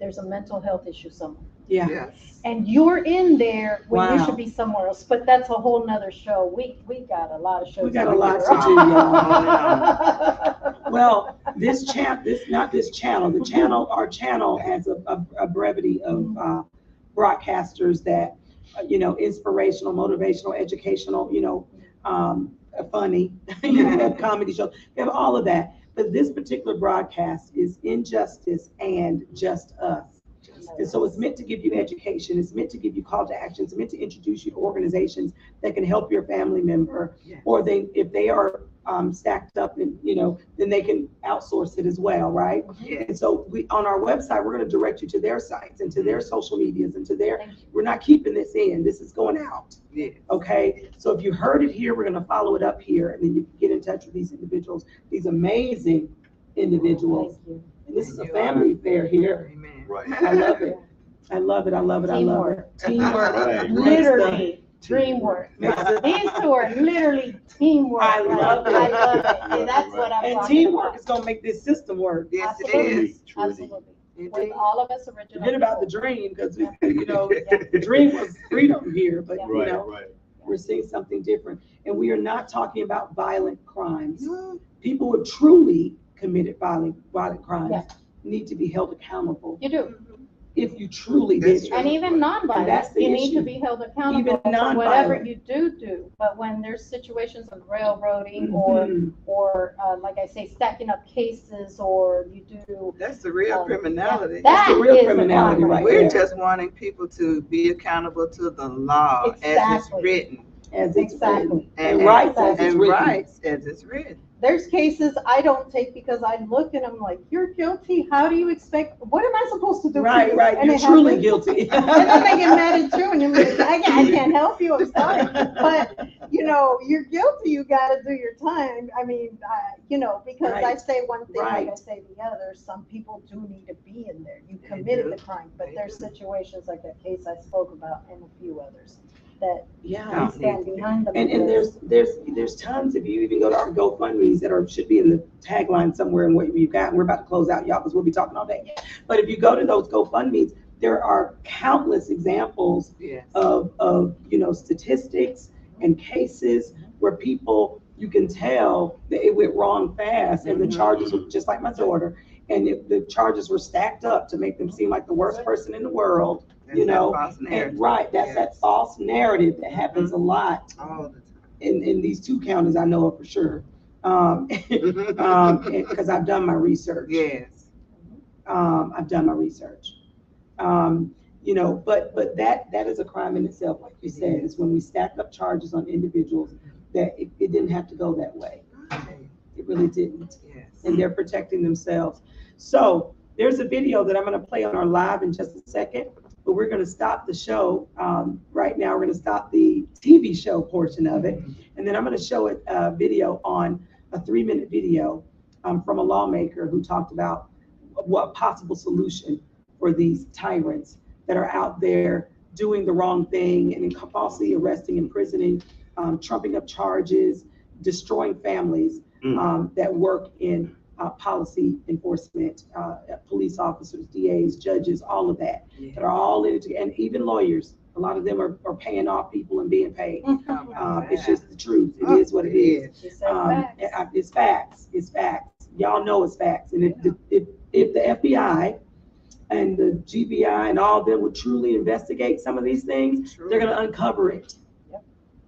there's a mental health issue somewhere. Yeah. Yes. And you're in there when you Wow. should be somewhere else, but that's a whole nother show. We got a lot of shows. We got a to lot cover. to do, y'all. Well, this channel, our channel has a brevity of broadcasters that, inspirational, motivational, educational, funny, we have comedy shows, we have all of that. But this particular broadcast is Injustice and Just Us. And so it's meant to give you education. It's meant to give you call to action. It's meant to introduce you to organizations that can help your family member, or if they are stacked up, and then they can outsource it as well, right? Yes. And so on our website, we're going to direct you to their sites and to their social medias and to their. We're not keeping this in. This is going out. Yes. Okay. So if you heard it here, we're going to follow it up here, and then you can get in touch with these individuals, these amazing individuals. And this is a family affair here. Amen. Right. I love it. I love it. I love it. I love it. Teamwork. Right. Literally, dreamwork. These two are literally teamwork. I love it. I love it. And that's what I'm And talking teamwork about. is going to make this system work. Yes, it Absolutely. is. Absolutely. With Indeed. all of us original. Forget about the dream, because the dream was freedom here, but Right. we're seeing something different. And we are not talking about violent crimes. People who have truly committed violent crimes need to be held accountable. You do. If you truly That's did true. it. And even And nonviolent, that's the you need to issue. be held accountable Even for whatever nonviolent. you do. But when there's situations of railroading Mhm. or like I say, stacking up cases, or you do. That's the real criminality. That the real is a criminality crime right We're there. just wanting people to be accountable to the law as it's Exactly. written. As it's Exactly. written. And rights as it's And written. rights as it's written. There's cases I don't take because I look and I'm like, you're guilty. How do you expect? What am I supposed to do? for Right, you? right. And You're it truly happens. guilty. And then they get mad at you, and you're like, I can't help you. I'm sorry, but you're guilty. You got to do your time. I mean, because I Right. say one thing, like I Right. say the other. Some people do need to be in there. You They committed do. the crime, but They there's do. situations like that case I spoke about, and a few others that Yeah. we stand behind them. And there's tons, if you even go to our GoFundMe's that should be in the tagline somewhere, and what you've got. We're about to close out, y'all, because we'll be talking all day. But if you go to those GoFundMe's, there are countless examples Yes. of statistics and cases where people, you can tell that it went wrong fast, and the charges were just like my daughter, and the charges were stacked up to make them seem like the worst person in the world. That's that false narrative. And right, that's that false narrative that happens a lot All the time. in these two counties. I know it for sure, because I've done my research. Yes. I've done my research. But that is a crime in itself, like you said, is when we stack up charges on individuals that it didn't have to go that way. It really didn't. Yes. And they're protecting themselves. So there's a video that I'm going to play on our live in just a second, but we're going to stop the show right now. We're going to stop the TV show portion of it. And then I'm going to show a video on a 3-minute video from a lawmaker who talked about what possible solution for these tyrants that are out there doing the wrong thing and falsely arresting, imprisoning, trumping up charges, destroying families that work in policy enforcement, police officers, DAs, judges, all of that, that are all in it together, and even lawyers. A lot of them are paying off people and being paid. It's just the truth. It is what it is. It's facts. It's facts. Y'all know it's facts. And if the FBI and the GBI and all of them would truly investigate some of these things, they're going to uncover it.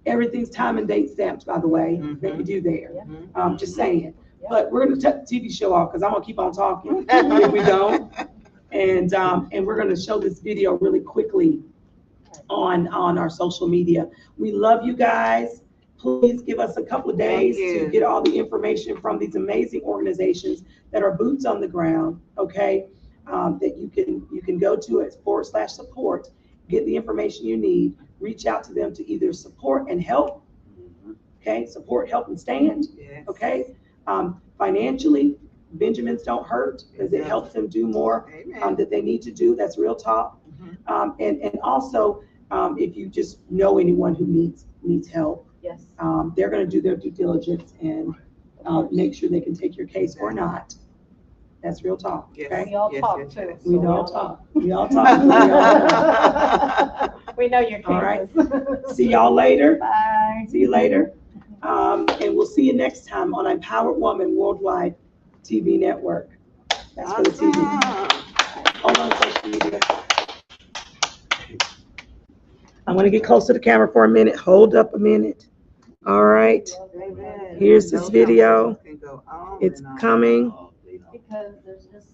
Everything's time and date stamped, by the way, that you do there. Just saying. But we're going to cut the TV show off because I'm going to keep on talking if we don't. And we're going to show this video really quickly on our social media. We love you guys. Please give us a couple of days to get all the information from these amazing organizations that are boots on the ground, okay? That you can go to it /support, get the information you need, reach out to them to either support and help, okay? Support, help, and stand, okay? Financially, Benjamins don't hurt because it helps them do more that they need to do. That's real talk. And also, if you just know anyone who needs help, Yes. they're going to do their due diligence and make sure they can take your case or not. That's real talk. Okay. We all talk too. We so all talk. We all talk. We know your cases. All right. See y'all later. Bye. See you later. And we'll see you next time on Empowered Woman Worldwide TV Network. That's for the TV. Hold on, social media. I want to get close to the camera for a minute. Hold up a minute. All right. Here's this video. It's coming. Because there's just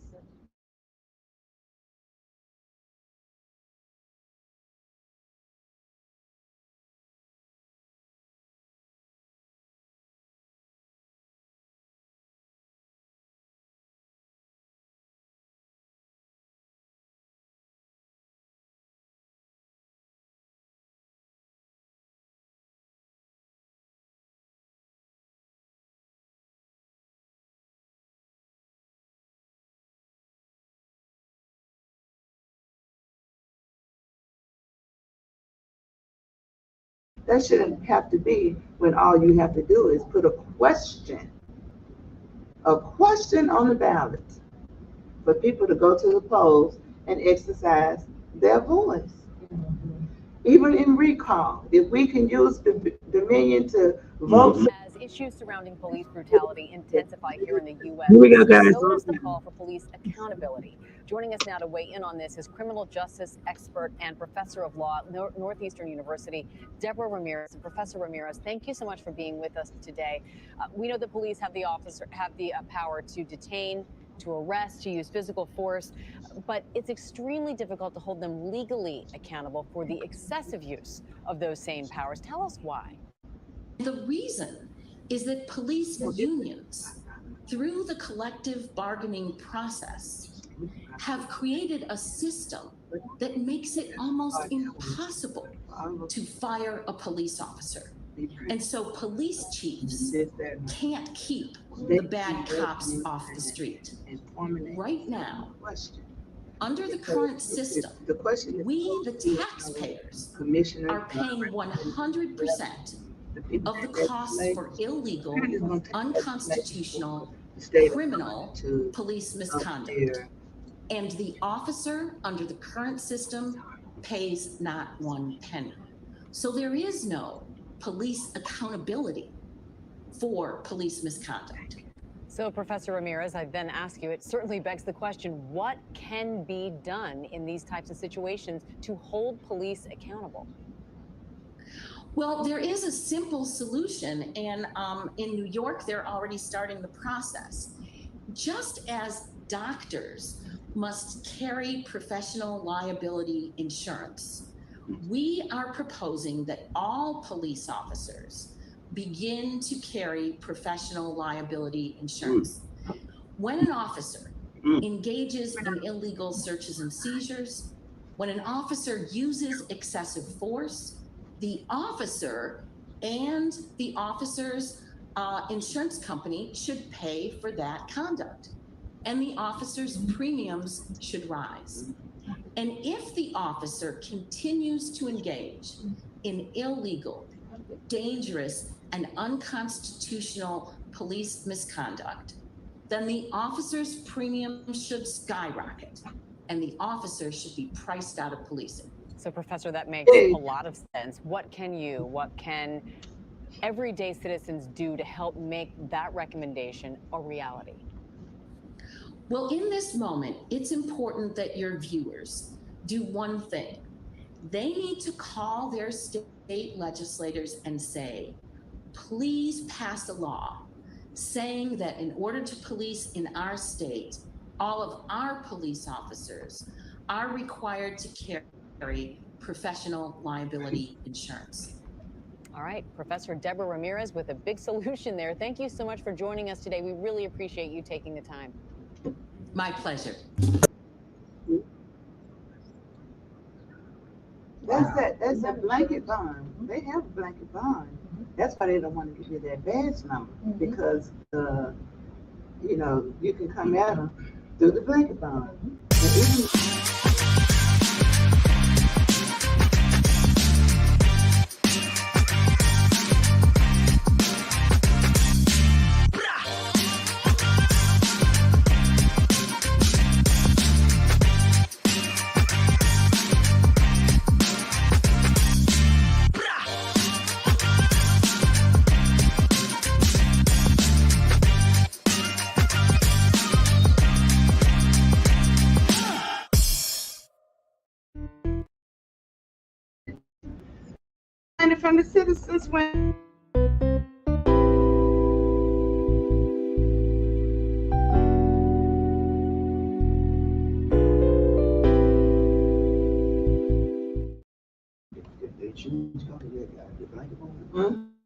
That shouldn't have to be when all you have to do is put a question on the ballot for people to go to the polls and exercise their voice. Even in recall, if we can use the Dominion to vote. As issues surrounding police brutality intensify here in the U.S., Here we go, guys. so does the call for police accountability. Joining us now to weigh in on this is criminal justice expert and professor of law at Northeastern University, Deborah Ramirez. And Professor Ramirez, thank you so much for being with us today. We know that police have the power to detain, to arrest, to use physical force, but it's extremely difficult to hold them legally accountable for the excessive use of those same powers. Tell us why. The reason is that police unions, through the collective bargaining process, have created a system that makes it almost impossible to fire a police officer. And so police chiefs can't keep the bad cops off the street. Right now, under the current system, we, the taxpayers, are paying 100% of the costs for illegal, unconstitutional, criminal police misconduct. And the officer under the current system pays not one penny. So there is no police accountability for police misconduct. So, Professor Ramirez, I then ask you, it certainly begs the question, what can be done in these types of situations to hold police accountable? Well, there is a simple solution, and in New York, they're already starting the process. Just as doctors must carry professional liability insurance, we are proposing that all police officers begin to carry professional liability insurance. When an officer engages in illegal searches and seizures, when an officer uses excessive force, the officer and the officer's insurance company should pay for that conduct, and the officer's premiums should rise. And if the officer continues to engage in illegal, dangerous, and unconstitutional police misconduct, then the officer's premium should skyrocket, and the officer should be priced out of policing. So, Professor, that makes a lot of sense. What can everyday citizens do to help make that recommendation a reality? Well, in this moment, it's important that your viewers do one thing. They need to call their state legislators and say, please pass a law saying that in order to police in our state, all of our police officers are required to carry professional liability insurance. All right, Professor Deborah Ramirez with a big solution there. Thank you so much for joining us today. We really appreciate you taking the time. My pleasure. That's a blanket bond. They have a blanket bond. That's why they don't want to give you that badge number, because you know, you can come at them through the blanket bond. money from the citizens when If they choose, the black Huh?